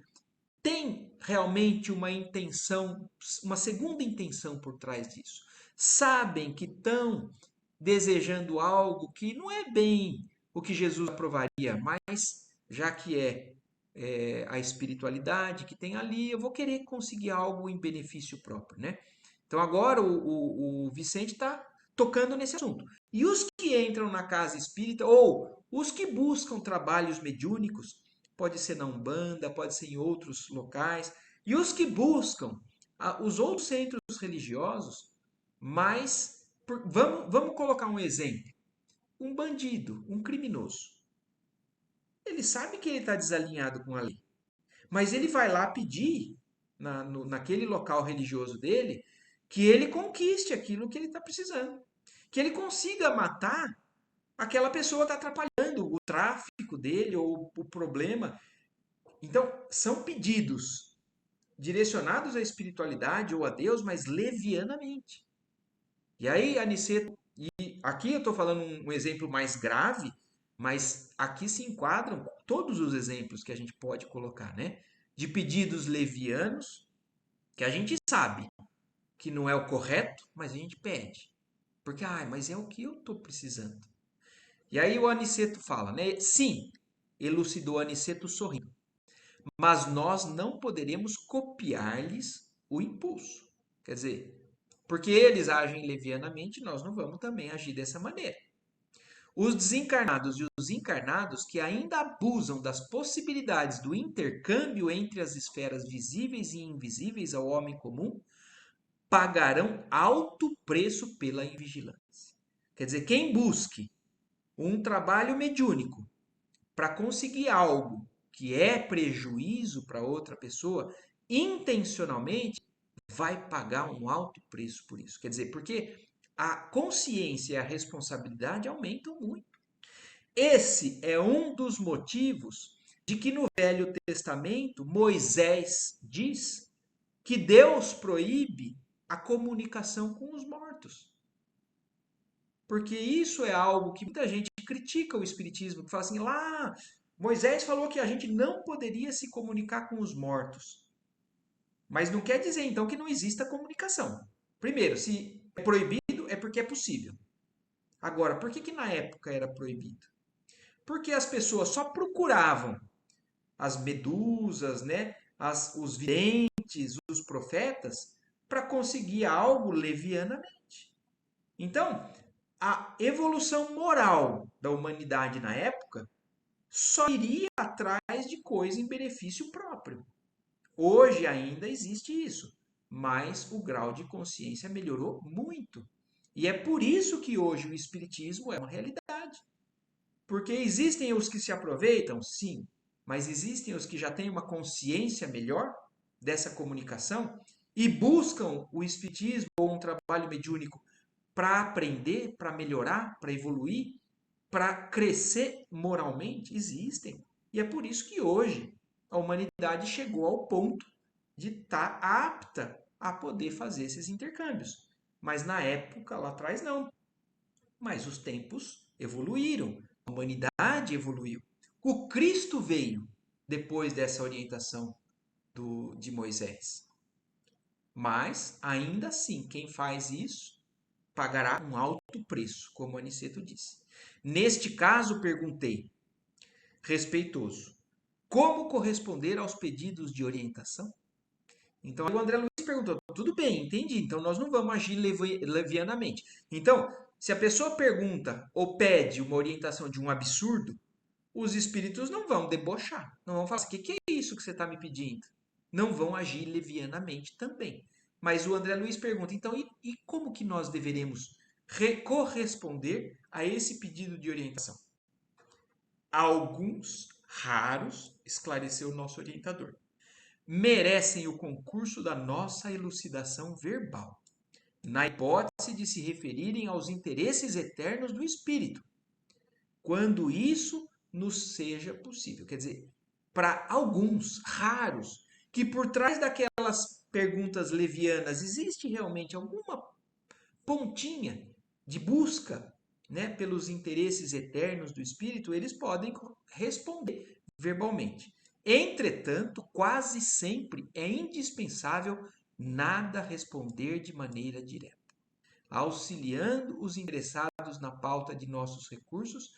têm realmente uma intenção, uma segunda intenção por trás disso? Sabem que estão desejando algo que não é bem o que Jesus aprovaria, mas já que é a espiritualidade que tem ali, eu vou querer conseguir algo em benefício próprio, né? Então agora o Vicente está tocando nesse assunto. E os que entram na casa espírita, ou os que buscam trabalhos mediúnicos, pode ser na Umbanda, pode ser em outros locais, e os que buscam os outros centros religiosos, mas vamos colocar um exemplo. Um bandido, um criminoso. Ele sabe que ele está desalinhado com a lei, mas ele vai lá pedir, naquele local religioso dele, que ele conquiste aquilo que ele está precisando. Que ele consiga matar aquela pessoa que está atrapalhando o tráfico dele ou o problema. Então, são pedidos direcionados à espiritualidade ou a Deus, mas levianamente. E aí, Aniceto, e aqui eu estou falando um exemplo mais grave, mas aqui se enquadram todos os exemplos que a gente pode colocar, né? De pedidos levianos, que a gente sabe que não é o correto, mas a gente pede. Porque, mas é o que eu estou precisando. E aí o Aniceto fala, né? Sim, elucidou Aniceto sorrindo. Mas nós não poderemos copiar-lhes o impulso. Quer dizer, porque eles agem levianamente, nós não vamos também agir dessa maneira. Os desencarnados e os encarnados que ainda abusam das possibilidades do intercâmbio entre as esferas visíveis e invisíveis ao homem comum pagarão alto preço pela invigilância. Quer dizer, quem busque um trabalho mediúnico para conseguir algo que é prejuízo para outra pessoa, intencionalmente, vai pagar um alto preço por isso. Quer dizer, porque a consciência e a responsabilidade aumentam muito. Esse é um dos motivos de que no Velho Testamento Moisés diz que Deus proíbe a comunicação com os mortos. Porque isso é algo que muita gente critica o Espiritismo, que fala assim, lá, Moisés falou que a gente não poderia se comunicar com os mortos. Mas não quer dizer, então, que não exista comunicação. Primeiro, se é proibido, é porque é possível. Agora, por que na época era proibido? Porque as pessoas só procuravam as medusas, né, os videntes, os profetas, para conseguir algo levianamente. Então, a evolução moral da humanidade na época só iria atrás de coisa em benefício próprio. Hoje ainda existe isso, mas o grau de consciência melhorou muito. E é por isso que hoje o espiritismo é uma realidade. Porque existem os que se aproveitam, sim, mas existem os que já têm uma consciência melhor dessa comunicação e buscam o espiritismo ou um trabalho mediúnico para aprender, para melhorar, para evoluir, para crescer moralmente. Existem. E é por isso que hoje a humanidade chegou ao ponto de estar apta a poder fazer esses intercâmbios. Mas na época, lá atrás, não. Mas os tempos evoluíram, a humanidade evoluiu. O Cristo veio depois dessa orientação de Moisés. Mas, ainda assim, quem faz isso pagará um alto preço, como Aniceto disse. Neste caso, perguntei, respeitoso, como corresponder aos pedidos de orientação? Então, o André Luiz perguntou, tudo bem, entendi, então nós não vamos agir levianamente. Então, se a pessoa pergunta ou pede uma orientação de um absurdo, os espíritos não vão debochar, não vão falar, o que é isso que você está me pedindo? Não vão agir levianamente também. Mas o André Luiz pergunta, então, e como que nós deveremos corresponder a esse pedido de orientação? Alguns, raros, esclareceu o nosso orientador, merecem o concurso da nossa elucidação verbal. na hipótese de se referirem aos interesses eternos do espírito, quando isso nos seja possível. Quer dizer, para alguns, raros, que por trás daquelas perguntas levianas existe realmente alguma pontinha de busca, né, pelos interesses eternos do espírito, eles podem responder verbalmente. Entretanto, quase sempre é indispensável nada responder de maneira direta, auxiliando os interessados na pauta de nossos recursos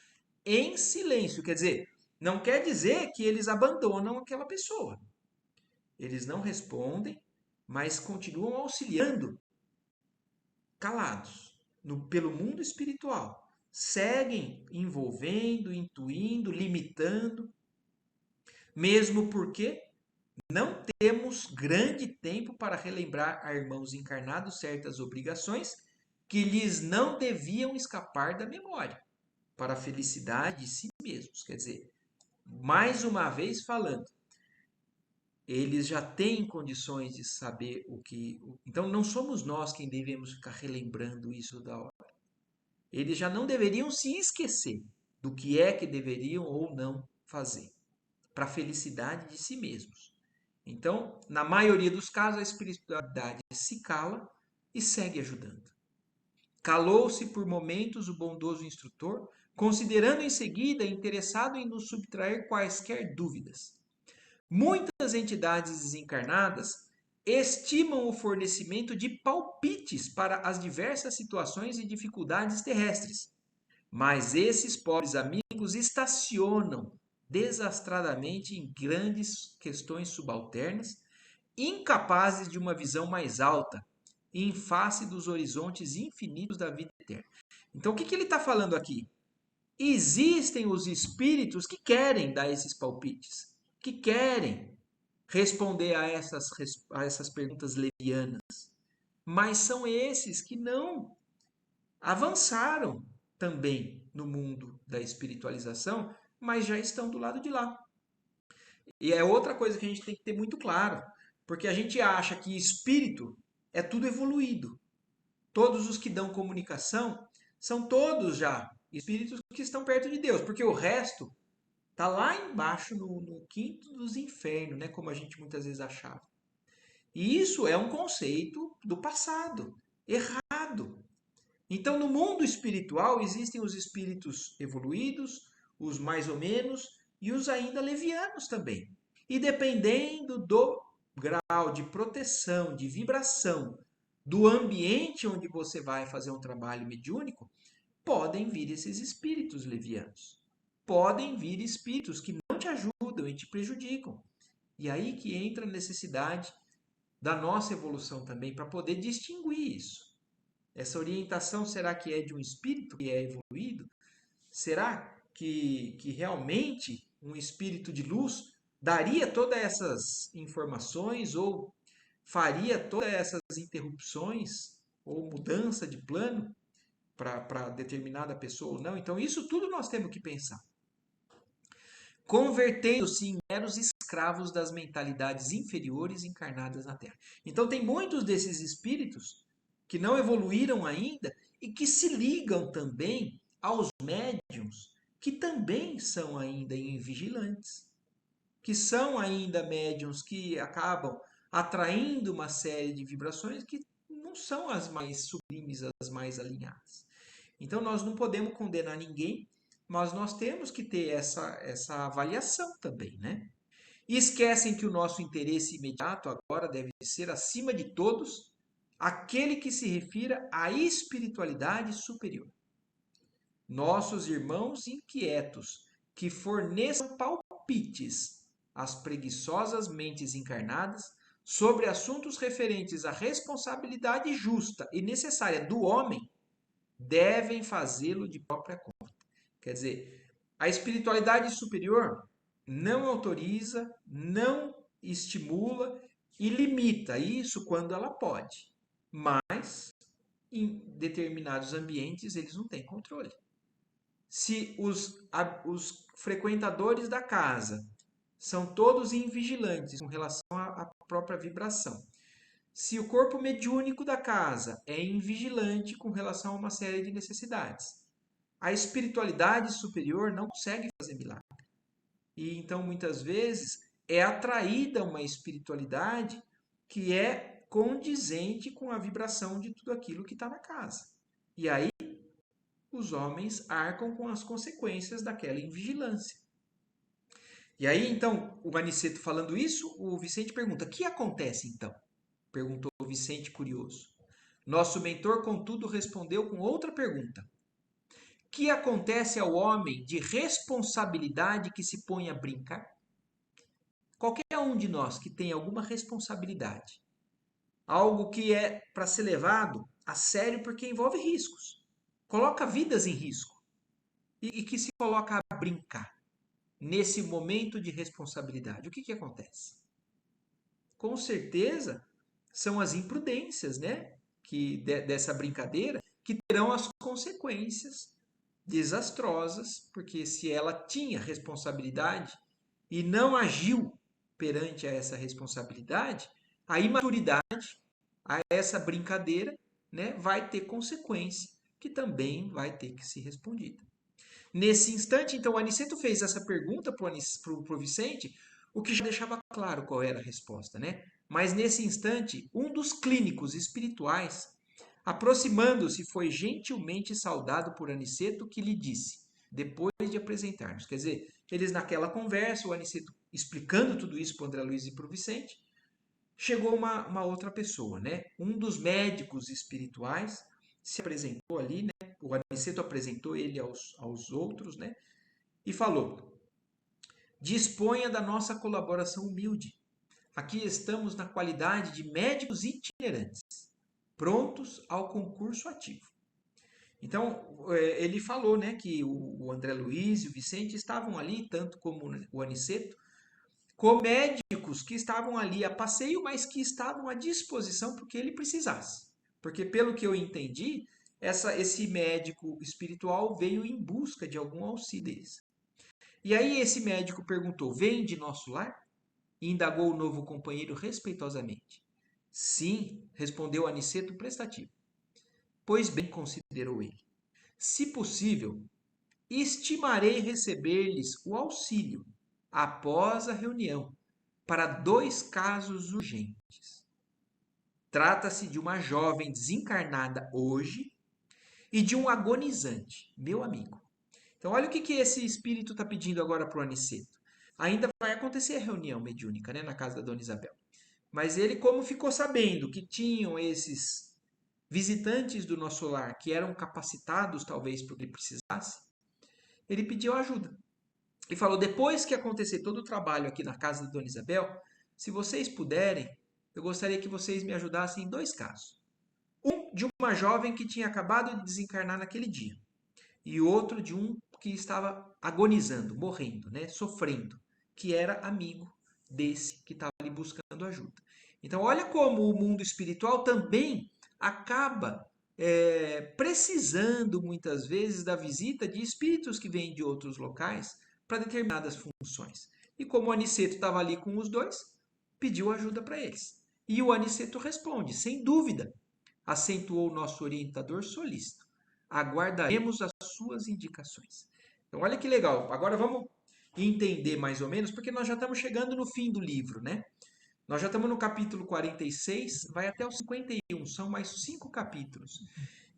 em silêncio. Quer dizer, não quer dizer que eles abandonam aquela pessoa. Eles não respondem, mas continuam auxiliando, calados, pelo mundo espiritual. Seguem envolvendo, intuindo, limitando, mesmo porque não temos grande tempo para relembrar a irmãos encarnados certas obrigações que lhes não deviam escapar da memória, para a felicidade de si mesmos. Quer dizer, mais uma vez falando, eles já têm condições de saber o que. Então, não somos nós quem devemos ficar relembrando isso da hora. Eles já não deveriam se esquecer do que é que deveriam ou não fazer, para a felicidade de si mesmos. Então, na maioria dos casos, a espiritualidade se cala e segue ajudando. Calou-se por momentos o bondoso instrutor, considerando em seguida interessado em nos subtrair quaisquer dúvidas. Muitas entidades desencarnadas estimam o fornecimento de palpites para as diversas situações e dificuldades terrestres, mas esses pobres amigos estacionam desastradamente em grandes questões subalternas, incapazes de uma visão mais alta, em face dos horizontes infinitos da vida eterna. Então, o que ele está falando aqui? Existem os espíritos que querem dar esses palpites, que querem responder a essas perguntas levianas, mas são esses que não avançaram também no mundo da espiritualização, mas já estão do lado de lá. E é outra coisa que a gente tem que ter muito claro, porque a gente acha que espírito é tudo evoluído. Todos os que dão comunicação são todos já espíritos que estão perto de Deus, porque o resto está lá embaixo no quinto dos infernos, né, como a gente muitas vezes achava. E isso é um conceito do passado, errado. Então, no mundo espiritual, existem os espíritos evoluídos, os mais ou menos e os ainda levianos também. E dependendo do grau de proteção, de vibração, do ambiente onde você vai fazer um trabalho mediúnico, podem vir esses espíritos levianos. Podem vir espíritos que não te ajudam e te prejudicam. E aí que entra a necessidade da nossa evolução também, para poder distinguir isso. Essa orientação, será que é de um espírito que é evoluído? Será que realmente um espírito de luz daria todas essas informações ou faria todas essas interrupções ou mudança de plano para determinada pessoa ou não? Então, isso tudo nós temos que pensar. Convertendo-se em meros escravos das mentalidades inferiores encarnadas na Terra. Então, tem muitos desses espíritos que não evoluíram ainda e que se ligam também aos médiums que também são ainda invigilantes, que são ainda médiums que acabam atraindo uma série de vibrações que não são as mais sublimes, as mais alinhadas. Então, nós não podemos condenar ninguém, mas nós temos que ter essa avaliação também, né? E esquecem que o nosso interesse imediato agora deve ser, acima de todos, aquele que se refira à espiritualidade superior. Nossos irmãos inquietos, que forneçam palpites às preguiçosas mentes encarnadas sobre assuntos referentes à responsabilidade justa e necessária do homem, devem fazê-lo de própria conta. Quer dizer, a espiritualidade superior não autoriza, não estimula e limita isso quando ela pode. Mas, em determinados ambientes, eles não têm controle. Se os frequentadores da casa são todos invigilantes com relação à própria vibração, se o corpo mediúnico da casa é invigilante com relação a uma série de necessidades, a espiritualidade superior não consegue fazer milagre. E então, muitas vezes, é atraída uma espiritualidade que é condizente com a vibração de tudo aquilo que está na casa. E aí, os homens arcam com as consequências daquela invigilância. E aí, então, o Aniceto falando isso, o Vicente pergunta: o que acontece então? Perguntou o Vicente curioso. Nosso mentor, contudo, respondeu com outra pergunta: que acontece ao homem de responsabilidade que se põe a brincar? Qualquer um de nós que tem alguma responsabilidade, algo que é para ser levado a sério porque envolve riscos, coloca vidas em risco e que se coloca a brincar nesse momento de responsabilidade, o que acontece? Com certeza são as imprudências, né, dessa brincadeira que terão as consequências desastrosas, porque se ela tinha responsabilidade e não agiu perante a essa responsabilidade, a imaturidade, a essa brincadeira, né, vai ter consequência que também vai ter que ser respondida. Nesse instante, então, o Aniceto fez essa pergunta para o Vicente, o que já deixava claro qual era a resposta, né? Mas nesse instante, um dos clínicos espirituais, aproximando-se, foi gentilmente saudado por Aniceto, que lhe disse, depois de apresentar-nos. Quer dizer, eles naquela conversa, o Aniceto explicando tudo isso para o André Luiz e para o Vicente, chegou uma outra pessoa, né? Um dos médicos espirituais se apresentou ali, né? O Aniceto apresentou ele aos outros, né? E falou: disponha da nossa colaboração humilde. Aqui estamos na qualidade de médicos itinerantes, prontos ao concurso ativo. Então, ele falou, né, que o André Luiz e o Vicente estavam ali, tanto como o Aniceto, como médicos que estavam ali a passeio, mas que estavam à disposição porque ele precisasse. Porque, pelo que eu entendi, esse médico espiritual veio em busca de algum auxílio deles. E aí esse médico perguntou: vem de nosso lar? E indagou o novo companheiro respeitosamente. Sim, respondeu Aniceto prestativo. Pois bem, considerou ele. Se possível, estimarei receber-lhes o auxílio após a reunião para 2 casos urgentes. Trata-se de uma jovem desencarnada hoje e de um agonizante, meu amigo. Então, olha o que esse espírito está pedindo agora para o Aniceto. Ainda vai acontecer a reunião mediúnica, né, na casa da Dona Isabel. Mas ele, como ficou sabendo que tinham esses visitantes do nosso lar que eram capacitados, talvez, para o que ele precisasse, ele pediu ajuda. E falou: depois que acontecer todo o trabalho aqui na casa da Dona Isabel, se vocês puderem, eu gostaria que vocês me ajudassem em 2 casos. Um de uma jovem que tinha acabado de desencarnar naquele dia. E outro de um que estava agonizando, morrendo, né, sofrendo, que era amigo desse que estava ali buscando ajuda. Então, olha como o mundo espiritual também acaba precisando muitas vezes da visita de espíritos que vêm de outros locais para determinadas funções. E como o Aniceto estava ali com os dois, pediu ajuda para eles. E o Aniceto responde, sem dúvida, acentuou o nosso orientador solícito. Aguardaremos as suas indicações. Então, olha que legal. Agora vamos entender mais ou menos, porque nós já estamos chegando no fim do livro, né? Nós já estamos no capítulo 46, vai até o 51, são mais 5 capítulos.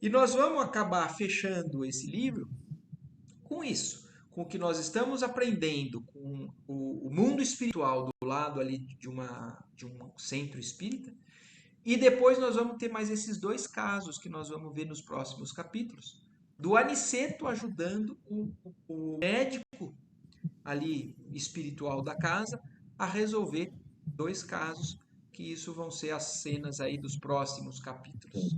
E nós vamos acabar fechando esse livro com isso, com o que nós estamos aprendendo com o mundo espiritual do lado ali de um centro espírita. E depois nós vamos ter mais esses 2 casos que nós vamos ver nos próximos capítulos. Do Aniceto ajudando o médico ali espiritual da casa a resolver 2 casos, que isso vão ser as cenas aí dos próximos capítulos.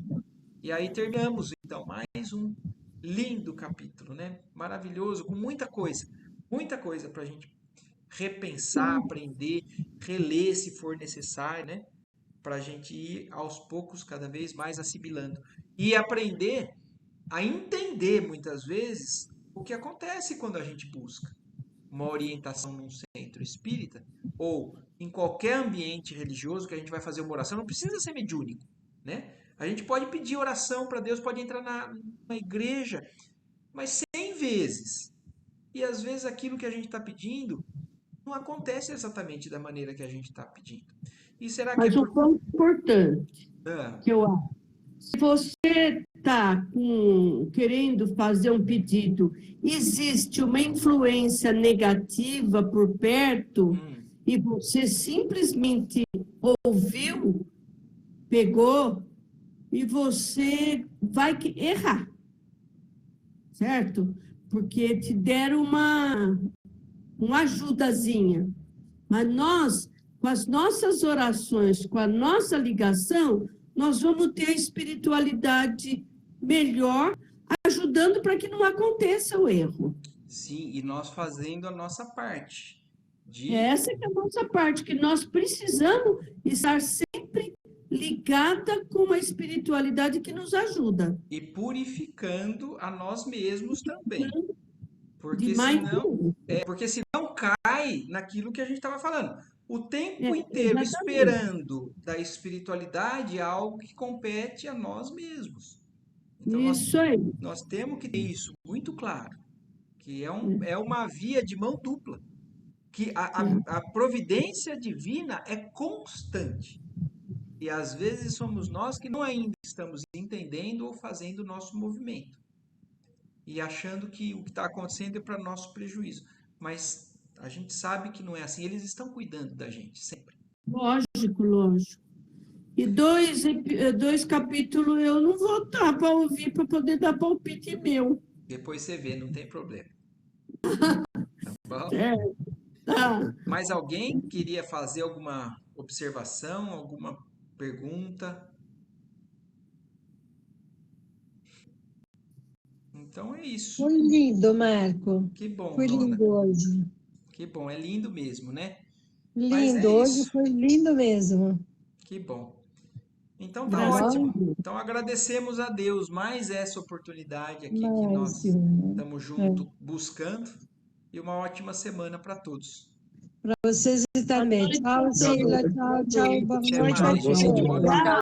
E aí terminamos então mais um lindo capítulo, né? Maravilhoso, com muita coisa para a gente repensar, aprender, reler se for necessário, né? Para a gente ir aos poucos cada vez mais assimilando e aprender a entender muitas vezes o que acontece quando a gente busca uma orientação num centro espírita ou em qualquer ambiente religioso que a gente vai fazer uma oração, não precisa ser mediúnico, né? A gente pode pedir oração para Deus, pode entrar na igreja, mas 100 vezes. E às vezes aquilo que a gente está pedindo não acontece exatamente da maneira que a gente está pedindo. E será que é Mas um por... ponto importante Ah, que eu acho, se você está querendo fazer um pedido, existe uma influência negativa por perto e você simplesmente ouviu, pegou e você vai errar, certo? Porque te deram uma ajudazinha. Mas nós, com as nossas orações, com a nossa ligação, nós vamos ter a espiritualidade melhor, ajudando para que não aconteça o erro. sim, e nós fazendo a nossa parte. Essa que é a nossa parte, que nós precisamos estar sempre ligada com a espiritualidade que nos ajuda. E purificando a nós mesmos também. Porque senão cai naquilo que a gente estava falando. O tempo inteiro exatamente. esperando da espiritualidade é algo que compete a nós mesmos. Então Isso aí. nós temos que ter isso muito claro, que é uma via de mão dupla, que a providência divina é constante. E às vezes somos nós que não ainda estamos entendendo ou fazendo o nosso movimento. E achando que o que está acontecendo é para nosso prejuízo. Mas a gente sabe que não é assim. Eles estão cuidando da gente, sempre. Lógico, lógico. E dois capítulos eu não vou estar para ouvir, para poder dar palpite meu. Depois você vê, não tem problema. Tá bom? Tá. Mais alguém queria fazer alguma observação, alguma pergunta? Então é isso. Foi lindo, Marco. Que bom, Foi Nona. lindo hoje. Que bom, é lindo mesmo, né? Mas Lindo, é hoje isso. foi lindo mesmo. Que bom. Então tá Graças ótimo. a Deus. Então agradecemos a Deus mais essa oportunidade aqui que Mas, nós estamos juntos buscando. E uma ótima semana para todos. para vocês também. Tchau, Sheila. Tchau, tchau. Boa Até noite mais, a gente. todos. Boa noite.